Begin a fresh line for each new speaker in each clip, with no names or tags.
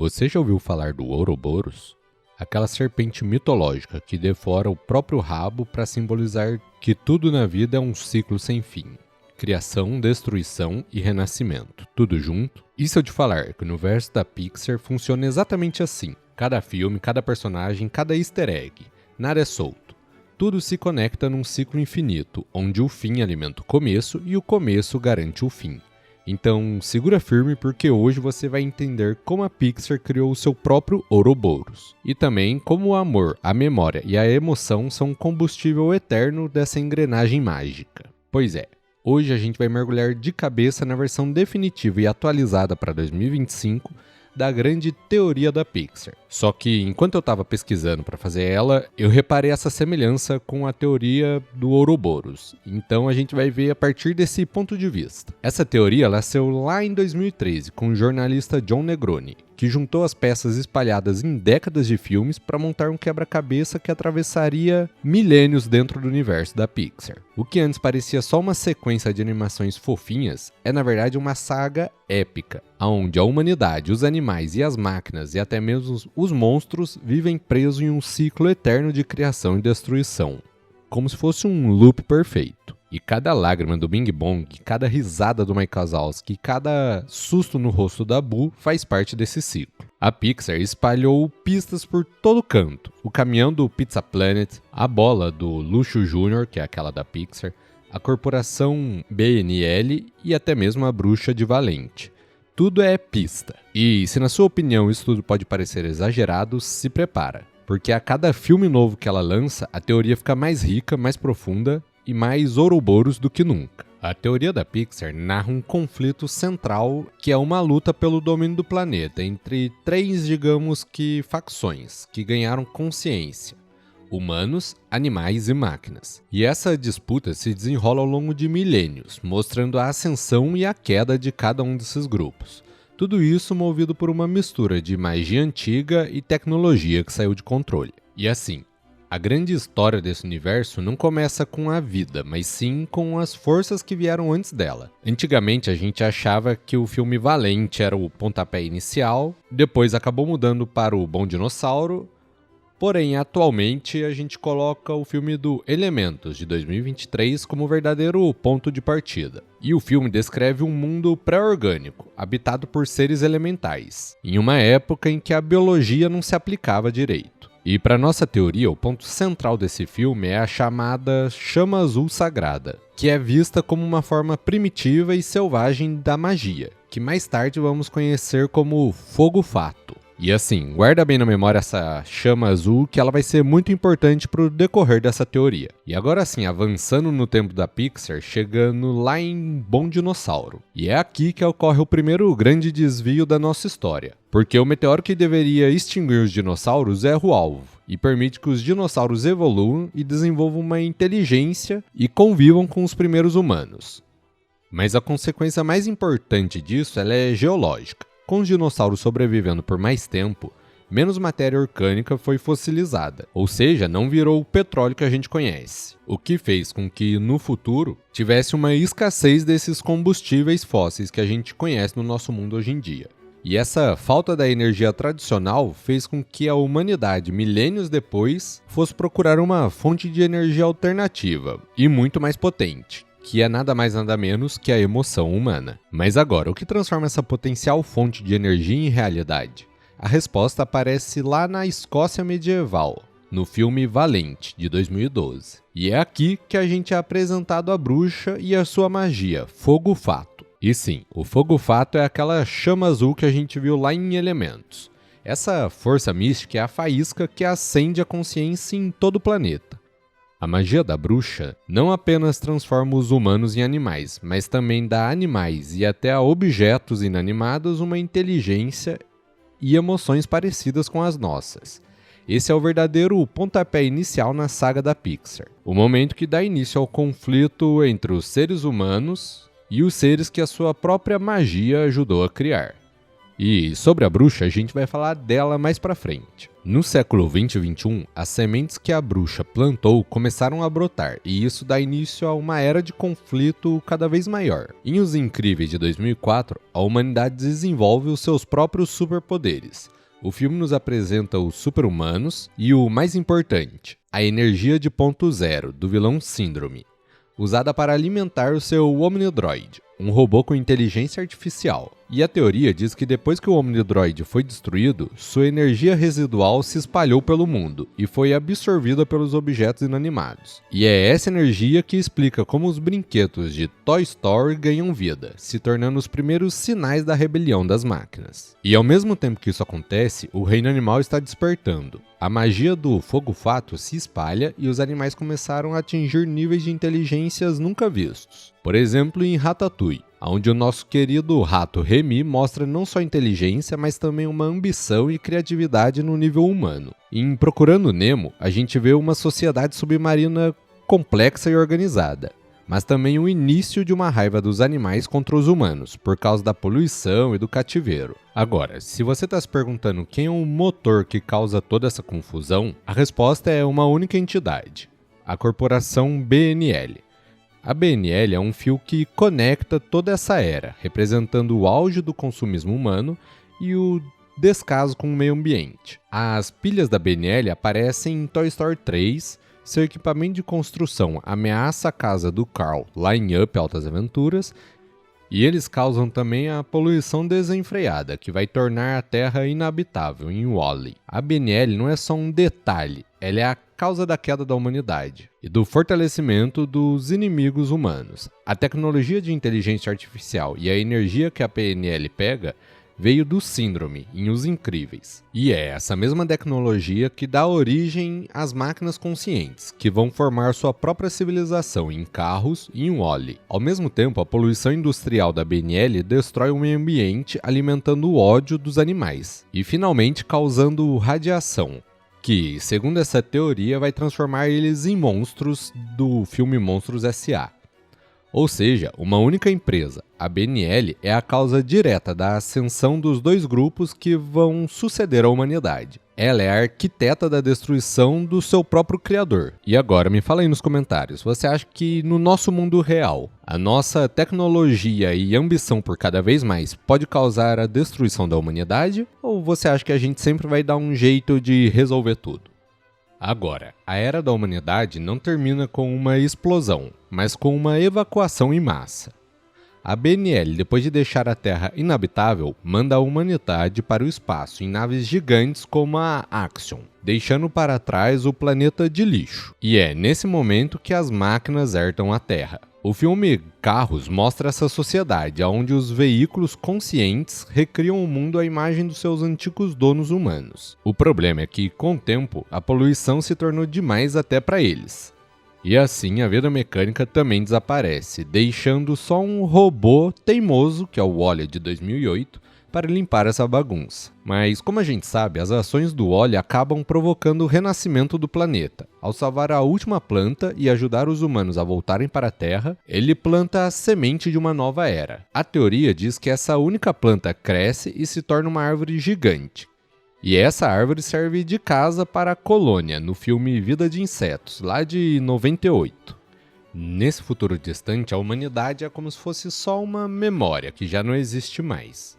Você já ouviu falar do Ouroboros? Aquela serpente mitológica que devora o próprio rabo para simbolizar que tudo na vida é um ciclo sem fim. Criação, destruição e renascimento, tudo junto? E se eu te falar que o universo da Pixar funciona exatamente assim? Cada filme, cada personagem, cada easter egg, nada é solto. Tudo se conecta num ciclo infinito, onde o fim alimenta o começo e o começo garante o fim. Então, segura firme porque hoje você vai entender como a Pixar criou o seu próprio Ouroboros. E também como o amor, a memória e a emoção são um combustível eterno dessa engrenagem mágica. Pois é, hoje a gente vai mergulhar de cabeça na versão definitiva e atualizada para 2025 da grande teoria da Pixar. Só que enquanto eu estava pesquisando para fazer ela, eu reparei essa semelhança com a teoria do Ouroboros. Então a gente vai ver a partir desse ponto de vista. Essa teoria nasceu lá em 2013 com o jornalista John Negroni, que juntou as peças espalhadas em décadas de filmes para montar um quebra-cabeça que atravessaria milênios dentro do universo da Pixar. O que antes parecia só uma sequência de animações fofinhas é na verdade uma saga épica, onde a humanidade, os animais e as máquinas e até mesmo os monstros vivem presos em um ciclo eterno de criação e destruição, como se fosse um loop perfeito. E cada lágrima do Bing Bong, cada risada do Mike Wazowski, cada susto no rosto da Boo faz parte desse ciclo. A Pixar espalhou pistas por todo canto. O caminhão do Pizza Planet, a bola do Luxo Jr., que é aquela da Pixar, a corporação BNL e até mesmo a bruxa de Valente. Tudo é pista. E se na sua opinião isso tudo pode parecer exagerado, se prepara. Porque a cada filme novo que ela lança, a teoria fica mais rica, mais profunda e mais Ouroboros do que nunca. A teoria da Pixar narra um conflito central que é uma luta pelo domínio do planeta entre três, digamos que, facções que ganharam consciência: humanos, animais e máquinas. E essa disputa se desenrola ao longo de milênios, mostrando a ascensão e a queda de cada um desses grupos. Tudo isso movido por uma mistura de magia antiga e tecnologia que saiu de controle. E assim, a grande história desse universo não começa com a vida, mas sim com as forças que vieram antes dela. Antigamente a gente achava que o filme Valente era o pontapé inicial, depois acabou mudando para o Bom Dinossauro, porém atualmente a gente coloca o filme do Elementos, de 2023, como o verdadeiro ponto de partida. E o filme descreve um mundo pré-orgânico, habitado por seres elementais, em uma época em que a biologia não se aplicava direito. E para nossa teoria, o ponto central desse filme é a chamada Chama Azul Sagrada, que é vista como uma forma primitiva e selvagem da magia, que mais tarde vamos conhecer como Fogo Fato. E assim, guarda bem na memória essa chama azul, que ela vai ser muito importante para o decorrer dessa teoria. E agora sim, avançando no tempo da Pixar, chegando lá em Bom Dinossauro. E é aqui que ocorre o primeiro grande desvio da nossa história. Porque o meteoro que deveria extinguir os dinossauros erra o alvo e permite que os dinossauros evoluam e desenvolvam uma inteligência e convivam com os primeiros humanos. Mas a consequência mais importante disso ela é geológica. Com os dinossauros sobrevivendo por mais tempo, menos matéria orgânica foi fossilizada, ou seja, não virou o petróleo que a gente conhece, o que fez com que, no futuro, tivesse uma escassez desses combustíveis fósseis que a gente conhece no nosso mundo hoje em dia. E essa falta da energia tradicional fez com que a humanidade, milênios depois, fosse procurar uma fonte de energia alternativa e muito mais potente, que é nada mais nada menos que a emoção humana. Mas agora, o que transforma essa potencial fonte de energia em realidade? A resposta aparece lá na Escócia medieval, no filme Valente, de 2012. E é aqui que a gente é apresentado a bruxa e a sua magia, Fogo Fato. E sim, o Fogo Fato é aquela chama azul que a gente viu lá em Elementos. Essa força mística é a faísca que acende a consciência em todo o planeta. A magia da bruxa não apenas transforma os humanos em animais, mas também dá a animais e até a objetos inanimados uma inteligência e emoções parecidas com as nossas. Esse é o verdadeiro pontapé inicial na saga da Pixar, o momento que dá início ao conflito entre os seres humanos e os seres que a sua própria magia ajudou a criar. E sobre a bruxa, a gente vai falar dela mais pra frente. No século 20 e 21, as sementes que a bruxa plantou começaram a brotar, e isso dá início a uma era de conflito cada vez maior. Em Os Incríveis de 2004, a humanidade desenvolve os seus próprios superpoderes. O filme nos apresenta os super-humanos e o mais importante, a energia de ponto zero do vilão Síndrome, usada para alimentar o seu Omnidroid, um robô com inteligência artificial. E a teoria diz que depois que o Omnidroid foi destruído, sua energia residual se espalhou pelo mundo e foi absorvida pelos objetos inanimados. E é essa energia que explica como os brinquedos de Toy Story ganham vida, se tornando os primeiros sinais da rebelião das máquinas. E ao mesmo tempo que isso acontece, o reino animal está despertando. A magia do fogo-fato se espalha e os animais começaram a atingir níveis de inteligências nunca vistos. Por exemplo, em Ratatouille, onde o nosso querido rato Remy mostra não só inteligência, mas também uma ambição e criatividade no nível humano. Em Procurando Nemo, a gente vê uma sociedade submarina complexa e organizada, mas também o início de uma raiva dos animais contra os humanos, por causa da poluição e do cativeiro. Agora, se você está se perguntando quem é o motor que causa toda essa confusão, a resposta é uma única entidade, a corporação BNL. A BNL é um fio que conecta toda essa era, representando o auge do consumismo humano e o descaso com o meio ambiente. As pilhas da BNL aparecem em Toy Story 3, seu equipamento de construção ameaça a casa do Carl lá em Up Altas Aventuras, e eles causam também a poluição desenfreada, que vai tornar a Terra inabitável em Wall-E. A BNL não é só um detalhe, ela é a causa da queda da humanidade e do fortalecimento dos inimigos humanos. A tecnologia de inteligência artificial e a energia que a BNL pega veio do Síndrome em Os Incríveis. E é essa mesma tecnologia que dá origem às máquinas conscientes, que vão formar sua própria civilização em carros e em Wall-E. Ao mesmo tempo, a poluição industrial da BNL destrói o meio ambiente, alimentando o ódio dos animais e finalmente causando radiação, que, segundo essa teoria, vai transformar eles em monstros do filme Monstros S.A. Ou seja, uma única empresa, a BNL, é a causa direta da ascensão dos dois grupos que vão suceder à humanidade. Ela é a arquiteta da destruição do seu próprio criador. E agora, me fala aí nos comentários, você acha que no nosso mundo real, a nossa tecnologia e ambição por cada vez mais pode causar a destruição da humanidade? Ou você acha que a gente sempre vai dar um jeito de resolver tudo? Agora, a era da humanidade não termina com uma explosão, mas com uma evacuação em massa. A BNL, depois de deixar a Terra inabitável, manda a humanidade para o espaço em naves gigantes como a Axion, deixando para trás o planeta de lixo. E é nesse momento que as máquinas herdam a Terra. O filme Carros mostra essa sociedade, onde os veículos conscientes recriam o mundo à imagem dos seus antigos donos humanos. O problema é que, com o tempo, a poluição se tornou demais até para eles. E assim a vida mecânica também desaparece, deixando só um robô teimoso, que é o Wall-E de 2008, para limpar essa bagunça. Mas, como a gente sabe, as ações do Wall-E acabam provocando o renascimento do planeta. Ao salvar a última planta e ajudar os humanos a voltarem para a Terra, ele planta a semente de uma nova era. A teoria diz que essa única planta cresce e se torna uma árvore gigante. E essa árvore serve de casa para a colônia, no filme Vida de Insetos, lá de 98. Nesse futuro distante, a humanidade é como se fosse só uma memória que já não existe mais.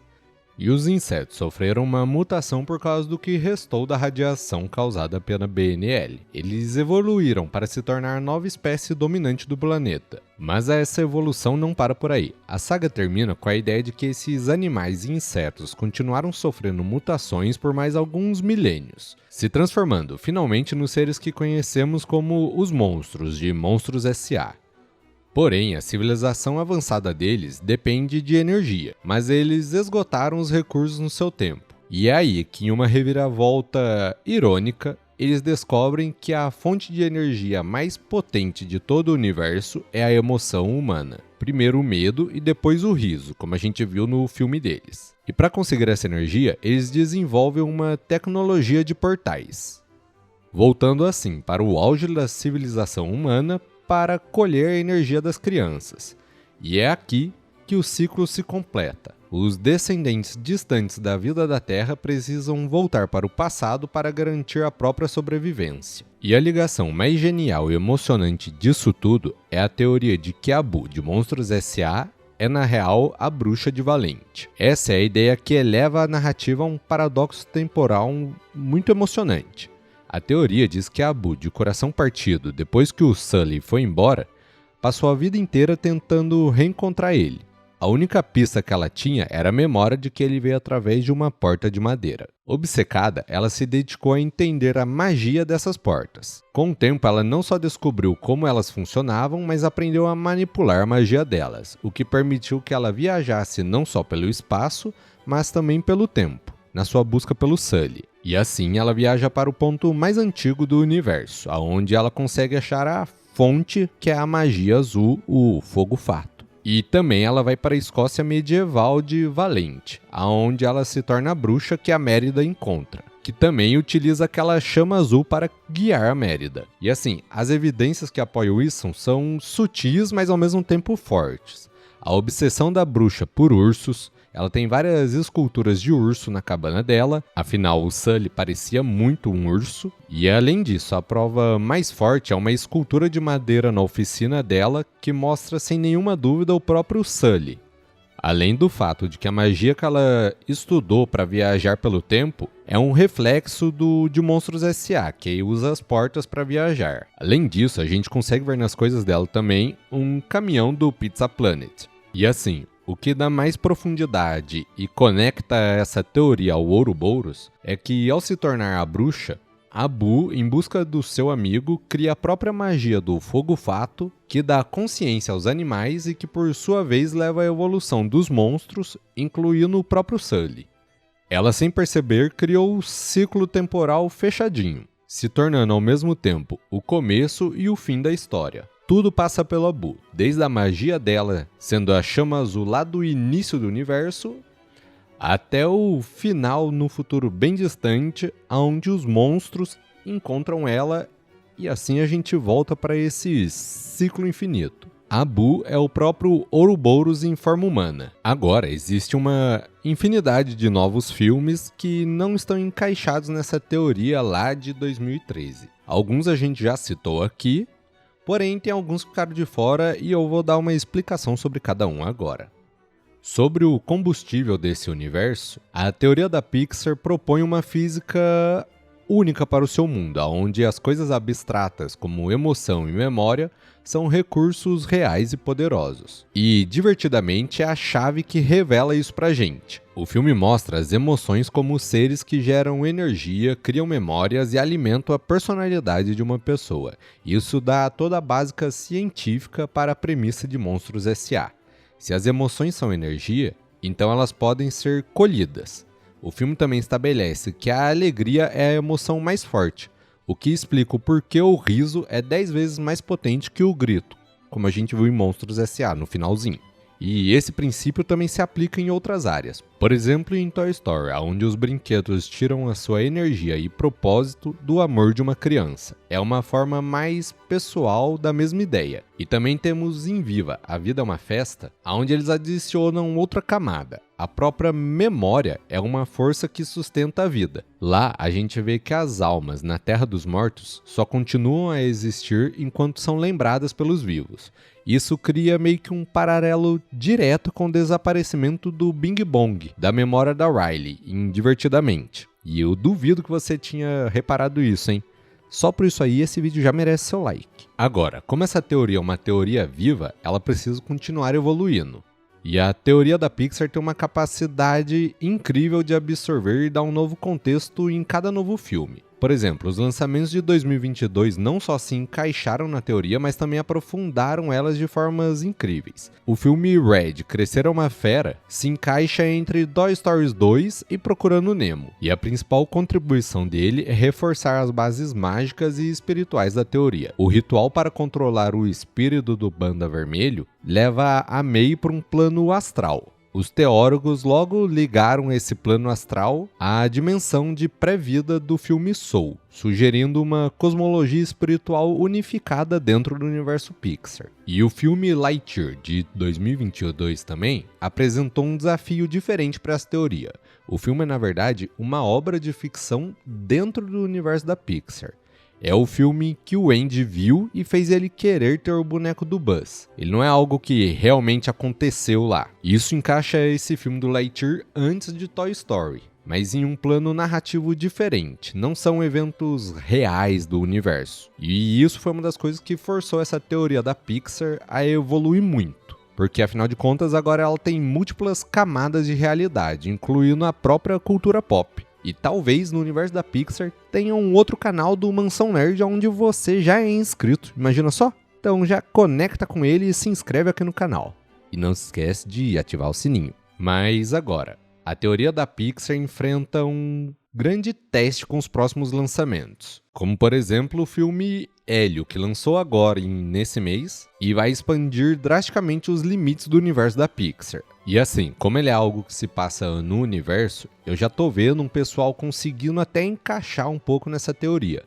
E os insetos sofreram uma mutação por causa do que restou da radiação causada pela BNL. Eles evoluíram para se tornar a nova espécie dominante do planeta. Mas essa evolução não para por aí. A saga termina com a ideia de que esses animais e insetos continuaram sofrendo mutações por mais alguns milênios, se transformando finalmente nos seres que conhecemos como os monstros de Monstros S.A. Porém, a civilização avançada deles depende de energia, mas eles esgotaram os recursos no seu tempo. E é aí que, em uma reviravolta irônica, eles descobrem que a fonte de energia mais potente de todo o universo é a emoção humana. Primeiro o medo e depois o riso, como a gente viu no filme deles. E para conseguir essa energia, eles desenvolvem uma tecnologia de portais, voltando assim para o auge da civilização humana, para colher a energia das crianças. E é aqui que o ciclo se completa. os descendentes distantes da vida da Terra precisam voltar para o passado para garantir a própria sobrevivência. E a ligação mais genial e emocionante disso tudo é a teoria de que Abu, de Monstros S.A., é na real a bruxa de Valente. Essa é a ideia que eleva a narrativa a um paradoxo temporal muito emocionante. A teoria diz que Abu, de coração partido depois que o Sully foi embora, passou a vida inteira tentando reencontrar ele. A única pista que ela tinha era a memória de que ele veio através de uma porta de madeira. Obcecada, ela se dedicou a entender a magia dessas portas. Com o tempo, ela não só descobriu como elas funcionavam, mas aprendeu a manipular a magia delas, o que permitiu que ela viajasse não só pelo espaço, mas também pelo tempo, na sua busca pelo Sully. E assim, ela viaja para o ponto mais antigo do universo, onde ela consegue achar a fonte que é a magia azul, o Fogo Fato. E também ela vai para a Escócia medieval de Valente, aonde ela se torna a bruxa que a Mérida encontra, que também utiliza aquela chama azul para guiar a Mérida. E assim, as evidências que apoiam isso são sutis, mas ao mesmo tempo fortes. A obsessão da bruxa por ursos, ela tem várias esculturas de urso na cabana dela, afinal o Sully parecia muito um urso. E além disso, a prova mais forte é uma escultura de madeira na oficina dela que mostra sem nenhuma dúvida o próprio Sully. Além do fato de que a magia que ela estudou para viajar pelo tempo é um reflexo de Monstros S.A., que usa as portas para viajar. Além disso, a gente consegue ver nas coisas dela também um caminhão do Pizza Planet. E assim, o que dá mais profundidade e conecta essa teoria ao Ouroboros é que, ao se tornar a bruxa, Abu, em busca do seu amigo, cria a própria magia do Fogo Fato, que dá consciência aos animais e que, por sua vez, leva à evolução dos monstros, incluindo o próprio Sully. Ela, sem perceber, criou o ciclo temporal fechadinho, se tornando ao mesmo tempo o começo e o fim da história. Tudo passa pelo Abu, desde a magia dela sendo a chama azul lá do início do universo, até o final no futuro bem distante, onde os monstros encontram ela e assim a gente volta para esse ciclo infinito. Abu é o próprio Ouroboros em forma humana. Agora, existe uma infinidade de novos filmes que não estão encaixados nessa teoria lá de 2013. Alguns a gente já citou aqui, porém, tem alguns que ficaram de fora e eu vou dar uma explicação sobre cada um agora. Sobre o combustível desse universo, a teoria da Pixar propõe uma física única para o seu mundo, onde as coisas abstratas como emoção e memória são recursos reais e poderosos. E, divertidamente, é a chave que revela isso pra gente. O filme mostra as emoções como seres que geram energia, criam memórias e alimentam a personalidade de uma pessoa. Isso dá toda a básica científica para a premissa de Monstros S.A. Se as emoções são energia, então elas podem ser colhidas. O filme também estabelece que a alegria é a emoção mais forte, o que explica o porquê o riso é 10 vezes mais potente que o grito, como a gente viu em Monstros S.A. no finalzinho. E esse princípio também se aplica em outras áreas. Por exemplo, em Toy Story, onde os brinquedos tiram a sua energia e propósito do amor de uma criança. É uma forma mais pessoal da mesma ideia. E também temos em Viva, A Vida é uma Festa, onde eles adicionam outra camada. A própria memória é uma força que sustenta a vida. Lá, a gente vê que as almas na Terra dos Mortos só continuam a existir enquanto são lembradas pelos vivos. Isso cria meio que um paralelo direto com o desaparecimento do Bing Bong, da memória da Riley, em Divertidamente. E eu duvido que você tinha reparado isso, hein? Só por isso aí, esse vídeo já merece seu like. Agora, como essa teoria é uma teoria viva, ela precisa continuar evoluindo. E a teoria da Pixar tem uma capacidade incrível de absorver e dar um novo contexto em cada novo filme. Por exemplo, os lançamentos de 2022 não só se encaixaram na teoria, mas também aprofundaram elas de formas incríveis. O filme Red, Crescer é uma Fera, se encaixa entre Toy Story 2 e Procurando Nemo, e a principal contribuição dele é reforçar as bases mágicas e espirituais da teoria. O ritual para controlar o espírito do Panda Vermelho leva a May para um plano astral. Os teóricos logo ligaram esse plano astral à dimensão de pré-vida do filme Soul, sugerindo uma cosmologia espiritual unificada dentro do universo Pixar. E o filme Lightyear, de 2022 também, apresentou um desafio diferente para essa teoria. O filme é, na verdade, uma obra de ficção dentro do universo da Pixar. É o filme que o Andy viu e fez ele querer ter o boneco do Buzz. Ele não é algo que realmente aconteceu lá. Isso encaixa esse filme do Lightyear antes de Toy Story, mas em um plano narrativo diferente. Não são eventos reais do universo. E isso foi uma das coisas que forçou essa teoria da Pixar a evoluir muito. Porque, afinal de contas, agora ela tem múltiplas camadas de realidade, incluindo a própria cultura pop. E talvez no universo da Pixar tenha um outro canal do Mansão Nerd onde você já é inscrito. Imagina só? Então já conecta com ele e se inscreve aqui no canal. E não se esquece de ativar o sininho. Mas agora, a teoria da Pixar enfrenta um grande teste com os próximos lançamentos. Como, por exemplo, o filme Hélio, que lançou agora nesse mês e vai expandir drasticamente os limites do universo da Pixar. E assim, como ele é algo que se passa no universo, eu já tô vendo um pessoal conseguindo até encaixar um pouco nessa teoria,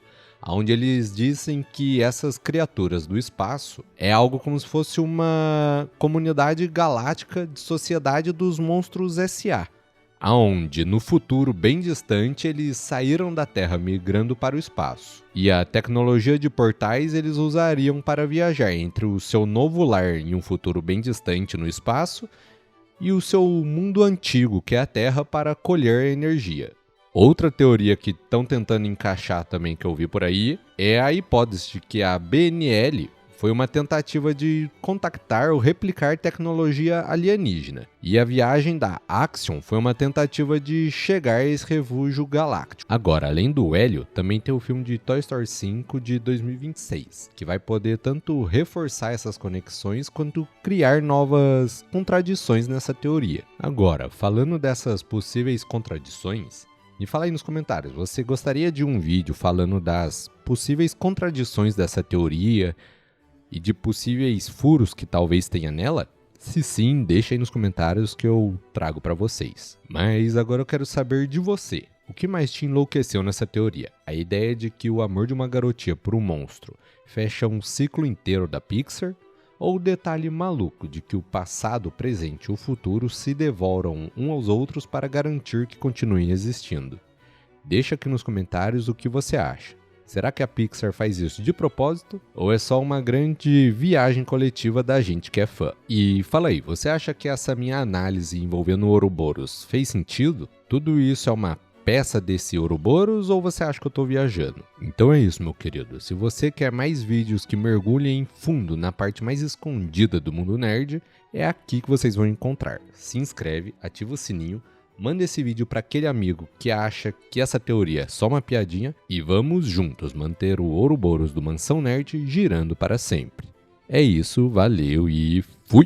onde eles dizem que essas criaturas do espaço é algo como se fosse uma comunidade galáctica de sociedade dos monstros S.A., aonde no futuro bem distante eles saíram da Terra migrando para o espaço. E a tecnologia de portais eles usariam para viajar entre o seu novo lar em um futuro bem distante no espaço e o seu mundo antigo, que é a Terra, para colher energia. Outra teoria que estão tentando encaixar também que eu vi por aí é a hipótese de que a BNL foi uma tentativa de contactar ou replicar tecnologia alienígena. E a viagem da Axion foi uma tentativa de chegar a esse refúgio galáctico. Agora, além do Hélio, também tem o filme de Toy Story 5 de 2026, que vai poder tanto reforçar essas conexões quanto criar novas contradições nessa teoria. Agora, falando dessas possíveis contradições, me fala aí nos comentários, você gostaria de um vídeo falando das possíveis contradições dessa teoria e de possíveis furos que talvez tenha nela? Se sim, deixa aí nos comentários que eu trago para vocês. Mas agora eu quero saber de você. O que mais te enlouqueceu nessa teoria? A ideia de que o amor de uma garotinha por um monstro fecha um ciclo inteiro da Pixar? Ou o detalhe maluco de que o passado, o presente e o futuro se devoram um aos outros para garantir que continuem existindo? Deixa aqui nos comentários o que você acha. Será que a Pixar faz isso de propósito? Ou é só uma grande viagem coletiva da gente que é fã? E fala aí, você acha que essa minha análise envolvendo o Ouroboros fez sentido? Tudo isso é uma peça desse Ouroboros ou você acha que eu tô viajando? Então é isso, meu querido. Se você quer mais vídeos que mergulhem fundo na parte mais escondida do mundo nerd, é aqui que vocês vão encontrar. Se inscreve, ativa o sininho, manda esse vídeo para aquele amigo que acha que essa teoria é só uma piadinha e vamos juntos manter o Ouroboros do Mansão Nerd girando para sempre. É isso, valeu e fui!